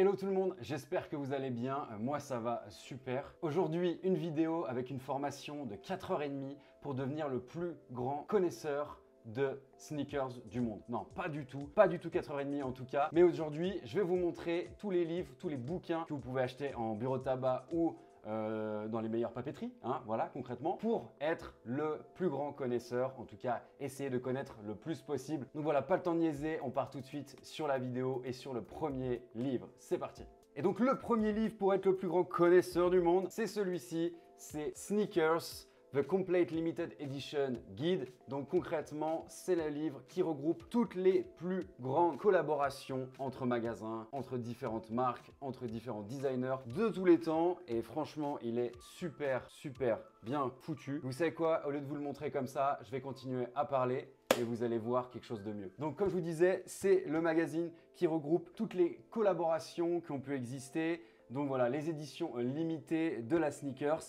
Hello tout le monde, j'espère que vous allez bien, moi ça va super. Aujourd'hui, une vidéo avec une formation de 4h30 pour devenir le plus grand connaisseur de sneakers du monde. Non, pas du tout 4h30 en tout cas. Mais aujourd'hui, je vais vous montrer tous les livres, tous les bouquins que vous pouvez acheter en bureau de tabac ou dans les meilleures papeteries, hein, voilà, concrètement, pour être le plus grand connaisseur, en tout cas, essayer de connaître le plus possible. Donc voilà, pas le temps de niaiser, on part tout de suite sur la vidéo et sur le premier livre. C'est parti. Et donc le premier livre pour être le plus grand connaisseur du monde, c'est celui-ci, c'est Sneakers, The Complete Limited Edition Guide. Donc concrètement, c'est le livre qui regroupe toutes les plus grandes collaborations entre magasins, entre différentes marques, entre différents designers de tous les temps. Et franchement, il est super bien foutu. Vous savez quoi? Au lieu de vous le montrer comme ça, je vais continuer à parler et vous allez voir quelque chose de mieux. Donc comme je vous disais, c'est le magazine qui regroupe toutes les collaborations qui ont pu exister. Donc voilà, les éditions limitées de la sneakers.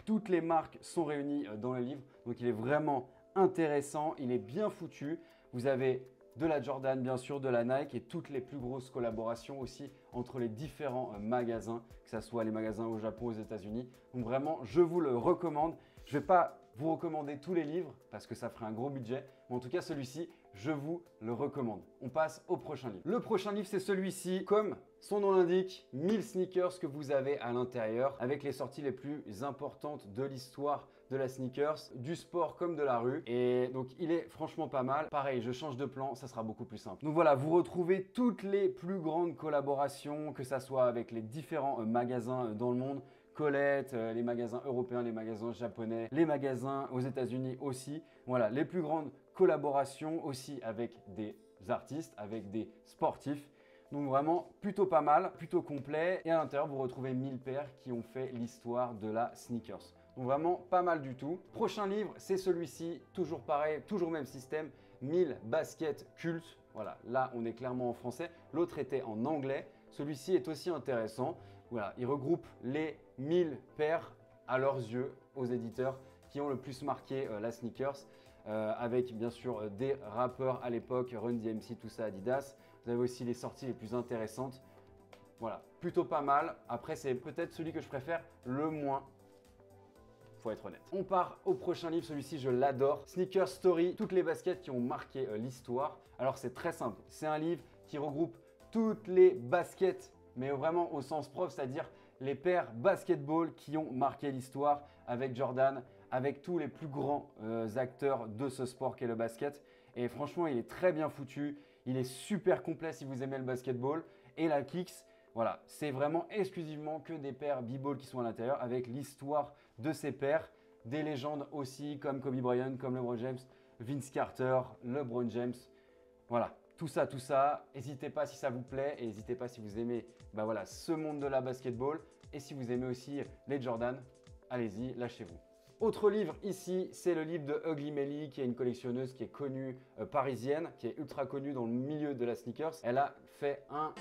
Toutes les marques sont réunies dans le livre, donc il est vraiment intéressant, il est bien foutu. Vous avez de la Jordan, bien sûr, de la Nike et toutes les plus grosses collaborations aussi entre les différents magasins, que ce soit les magasins au Japon, aux États-Unis. Donc vraiment, je vous le recommande. Je ne vais pas vous recommander tous les livres parce que ça ferait un gros budget, mais en tout cas celui-ci, je vous le recommande. On passe au prochain livre. Le prochain livre, c'est celui-ci. Comme son nom l'indique, 1000 sneakers que vous avez à l'intérieur avec les sorties les plus importantes de l'histoire de la sneakers, du sport comme de la rue. Et donc, il est franchement pas mal. Pareil, je change de plan, ça sera beaucoup plus simple. Donc voilà, vous retrouvez toutes les plus grandes collaborations, que ça soit avec les différents magasins dans le monde, Colette, les magasins européens, les magasins japonais, les magasins aux États-Unis aussi. Voilà, les plus grandes collaborations aussi avec des artistes, avec des sportifs. Donc vraiment plutôt pas mal, plutôt complet. Et à l'intérieur, vous retrouvez 1000 paires qui ont fait l'histoire de la sneakers. Donc vraiment pas mal du tout. Prochain livre, c'est celui-ci. Toujours pareil, toujours même système. 1000 baskets cultes. Voilà, là on est clairement en français. L'autre était en anglais. Celui-ci est aussi intéressant. Voilà, il regroupe les 1000 paires à leurs yeux, aux éditeurs, qui ont le plus marqué la sneakers. Avec bien sûr des rappeurs à l'époque, Run DMC, tout ça, Adidas. Vous avez aussi les sorties les plus intéressantes. Voilà, plutôt pas mal. Après, c'est peut-être celui que je préfère le moins. Faut être honnête. On part au prochain livre, celui-ci je l'adore. Sneaker Story, toutes les baskets qui ont marqué l'histoire. Alors c'est très simple, c'est un livre qui regroupe toutes les baskets, mais vraiment au sens propre, c'est-à-dire les paires basketball qui ont marqué l'histoire avec Jordan, avec tous les plus grands acteurs de ce sport qu'est le basket. Et franchement, il est très bien foutu, il est super complet si vous aimez le basketball. Et la Kicks, voilà, c'est vraiment exclusivement que des paires b-ball qui sont à l'intérieur avec l'histoire de ces paires. Des légendes aussi comme Kobe Bryant, comme LeBron James, Vince Carter, LeBron James. Voilà, tout ça. N'hésitez pas si ça vous plaît et n'hésitez pas si vous aimez voilà, ce monde de la basketball. Et si vous aimez aussi les Jordan, allez-y, lâchez-vous. Autre livre ici, c'est le livre de Ugly Melly, qui est une collectionneuse qui est connue parisienne, qui est ultra connue dans le milieu de la sneakers. Elle a fait un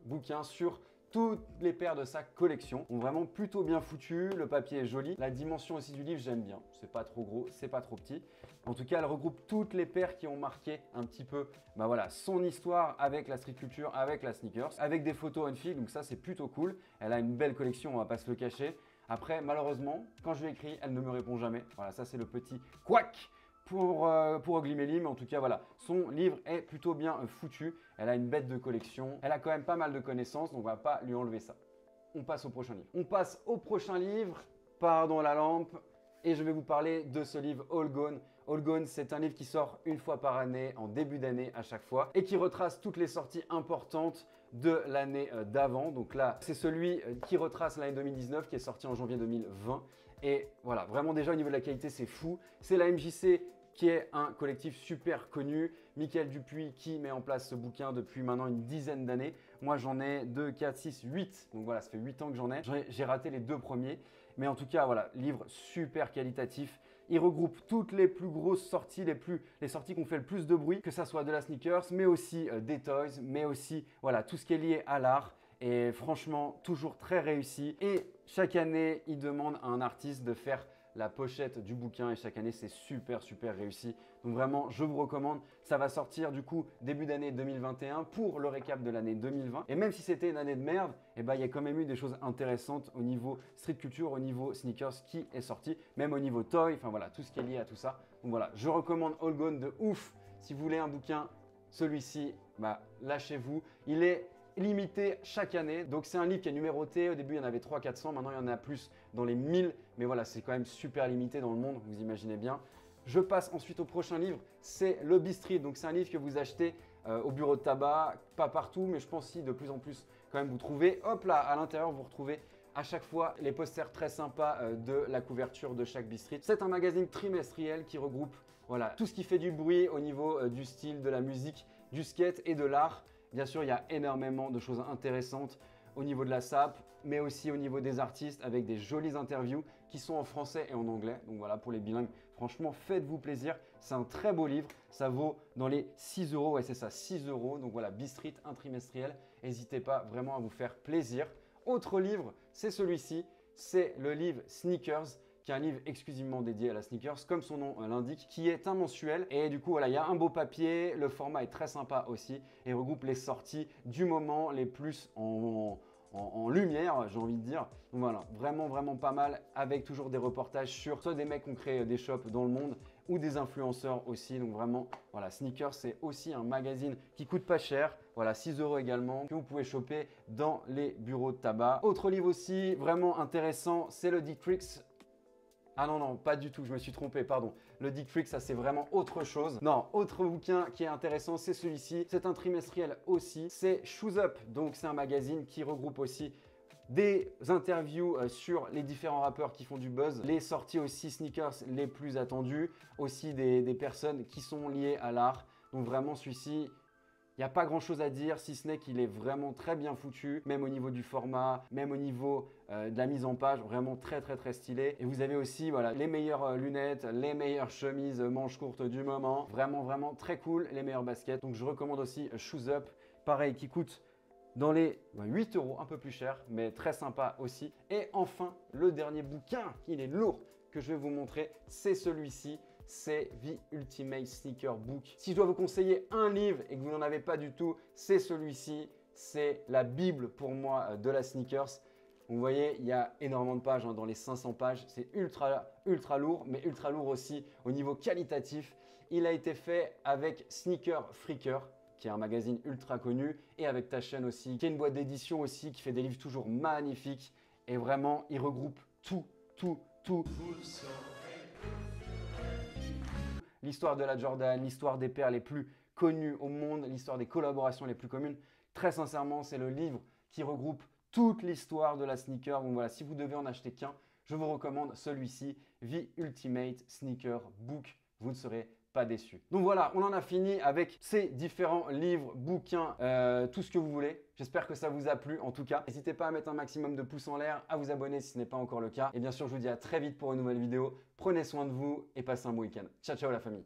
bouquin sur toutes les paires de sa collection. Donc vraiment plutôt bien foutu, le papier est joli. La dimension aussi du livre, j'aime bien. C'est pas trop gros, c'est pas trop petit. En tout cas, elle regroupe toutes les paires qui ont marqué un petit peu voilà, son histoire avec la street culture, avec la sneakers, avec des photos on-fil. Donc ça, c'est plutôt cool. Elle a une belle collection, on va pas se le cacher. Après, malheureusement, quand je lui écris, elle ne me répond jamais. Voilà, ça c'est le petit couac pour Ugly Melly, mais en tout cas, voilà, son livre est plutôt bien foutu. Elle a une bête de collection. Elle a quand même pas mal de connaissances, donc on va pas lui enlever ça. On passe au prochain livre. On passe au prochain livre. Pardon la lampe. Et je vais vous parler de ce livre All Gone. All Gone, c'est un livre qui sort une fois par année, en début d'année à chaque fois, et qui retrace toutes les sorties importantes de l'année d'avant. Donc là, c'est celui qui retrace l'année 2019, qui est sorti en janvier 2020. Et voilà, vraiment déjà au niveau de la qualité, c'est fou. C'est la MJC qui est un collectif super connu. Michael Dupuis qui met en place ce bouquin depuis maintenant une dizaine d'années. Moi, j'en ai 2, 4, 6, 8. Donc voilà, ça fait 8 ans que j'en ai. J'ai raté les 2 premiers. Mais en tout cas, voilà, livre super qualitatif. Il regroupe toutes les plus grosses sorties, les sorties qui ont fait le plus de bruit, que ça soit de la sneakers, mais aussi des toys, mais aussi voilà, tout ce qui est lié à l'art. Et franchement, toujours très réussi. Et chaque année, il demande à un artiste de faire la pochette du bouquin et chaque année c'est super réussi. Donc vraiment je vous recommande, ça va sortir du coup début d'année 2021 pour le récap de l'année 2020. Et même si c'était une année de merde, eh ben, il y a quand même eu des choses intéressantes au niveau street culture, au niveau sneakers qui est sorti, même au niveau toy, enfin voilà, tout ce qui est lié à tout ça. Donc voilà, je recommande All Gone de ouf. Si vous voulez un bouquin, celui-ci, bah, lâchez-vous. Il est limité chaque année. Donc c'est un livre qui est numéroté. Au début, il y en avait 300-400. Maintenant, il y en a plus dans les 1000. Mais voilà, c'est quand même super limité dans le monde, vous imaginez bien. Je passe ensuite au prochain livre. C'est le Bistreet. Donc c'est un livre que vous achetez au bureau de tabac. Pas partout, mais je pense si de plus en plus quand même vous trouvez. Hop là, à l'intérieur, vous retrouvez à chaque fois les posters très sympas de la couverture de chaque Bistreet. C'est un magazine trimestriel qui regroupe voilà, tout ce qui fait du bruit au niveau du style, de la musique, du skate et de l'art. Bien sûr, il y a énormément de choses intéressantes au niveau de la SAP, mais aussi au niveau des artistes avec des jolies interviews qui sont en français et en anglais. Donc voilà, pour les bilingues, franchement, faites-vous plaisir. C'est un très beau livre. Ça vaut dans les 6 €. Ouais, c'est ça, 6 €. Donc voilà, Bistreet, un trimestriel. N'hésitez pas vraiment à vous faire plaisir. Autre livre, c'est celui-ci. C'est le livre Sneakers, qui est un livre exclusivement dédié à la sneakers, comme son nom l'indique, qui est un mensuel. Et du coup, voilà, il y a un beau papier, le format est très sympa aussi et regroupe les sorties du moment les plus en lumière, j'ai envie de dire. Donc voilà, vraiment pas mal, avec toujours des reportages sur soit des mecs qui ont créé des shops dans le monde ou des influenceurs aussi. Donc vraiment, voilà, Sneakers, c'est aussi un magazine qui coûte pas cher. Voilà, 6 € également, que vous pouvez choper dans les bureaux de tabac. Autre livre aussi vraiment intéressant, c'est le Dick Tricks. Ah non, pas du tout, je me suis trompé, pardon. Le Dick Tricks, ça c'est vraiment autre chose. Non, autre bouquin qui est intéressant, c'est celui-ci. C'est un trimestriel aussi. C'est Shoes Up, donc c'est un magazine qui regroupe aussi des interviews sur les différents rappeurs qui font du buzz, les sorties aussi sneakers les plus attendues, aussi des personnes qui sont liées à l'art. Donc vraiment celui-ci, il n'y a pas grand chose à dire si ce n'est qu'il est vraiment très bien foutu, même au niveau du format, même au niveau de la mise en page, vraiment très stylé. Et vous avez aussi voilà, les meilleures lunettes, les meilleures chemises manches courtes du moment, vraiment très cool, les meilleurs baskets. Donc je recommande aussi Shoes Up, pareil qui coûte dans les 8 €, un peu plus cher, mais très sympa aussi. Et enfin, le dernier bouquin, il est lourd, que je vais vous montrer, c'est celui-ci. C'est The Ultimate Sneaker Book. Si je dois vous conseiller un livre et que vous n'en avez pas du tout, c'est celui-ci. C'est la Bible pour moi de la sneakers. Vous voyez, il y a énormément de pages, dans les 500 pages. C'est ultra lourd, mais ultra lourd aussi au niveau qualitatif. Il a été fait avec Sneaker Freaker, qui est un magazine ultra connu, et avec ta chaîne aussi, qui est une boîte d'édition aussi, qui fait des livres toujours magnifiques. Et vraiment, il regroupe tout. L'histoire de la Jordan, l'histoire des paires les plus connues au monde, l'histoire des collaborations les plus communes. Très sincèrement, c'est le livre qui regroupe toute l'histoire de la sneaker. Donc voilà, si vous devez en acheter qu'un, je vous recommande celui-ci, The Ultimate Sneaker Book. Vous ne serez pas déçus. Donc voilà, on en a fini avec ces différents livres, bouquins, tout ce que vous voulez. J'espère que ça vous a plu en tout cas. N'hésitez pas à mettre un maximum de pouces en l'air, à vous abonner si ce n'est pas encore le cas. Et bien sûr, je vous dis à très vite pour une nouvelle vidéo. Prenez soin de vous et passez un bon week-end. Ciao la famille.